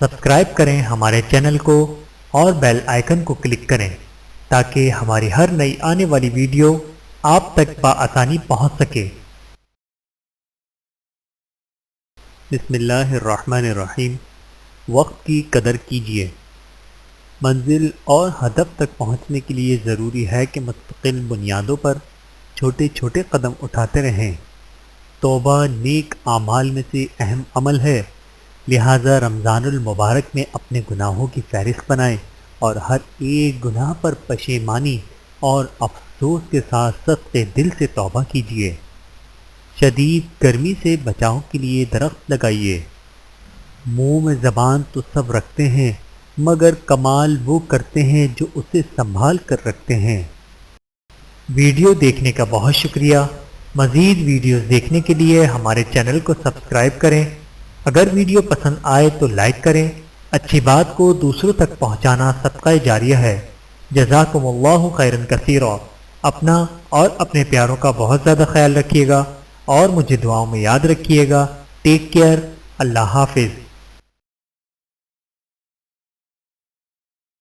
Subscribe کریں ہمارے channel کو اور بیل آئیکن کو کلک کریں تاکہ ہماری ہر نئی آنے والی ویڈیو آپ تک بآسانی پہنچ سکے۔ بسم اللہ الرحمن الرحیم۔ وقت کی قدر کیجیے۔ منزل اور ہدف تک پہنچنے کے لیے ضروری ہے کہ مستقل بنیادوں پر چھوٹے چھوٹے قدم اٹھاتے رہیں۔ توبہ نیک اعمال میں سے اہم عمل ہے، لہٰذا رمضان المبارک میں اپنے گناہوں کی فہرست بنائیں اور ہر ایک گناہ پر پشیمانی اور افسوس کے ساتھ سخت دل سے توبہ کیجیے۔ شدید گرمی سے بچاؤ کے لیے درخت لگائیے۔ منہ میں زبان تو سب رکھتے ہیں مگر کمال وہ کرتے ہیں جو اسے سنبھال کر رکھتے ہیں۔ ویڈیو دیکھنے کا بہت شکریہ۔ مزید ویڈیوز دیکھنے کے لیے ہمارے چینل کو سبسکرائب کریں۔ اگر ویڈیو پسند آئے تو لائک کریں۔ اچھی بات کو دوسروں تک پہنچانا صدقہ جاریہ ہے۔ جزاکم اللہ خیرا کثیرا۔ اپنا اور اپنے پیاروں کا بہت زیادہ خیال رکھیے گا اور مجھے دعاؤں میں یاد رکھیے گا۔ Take care. اللہ حافظ۔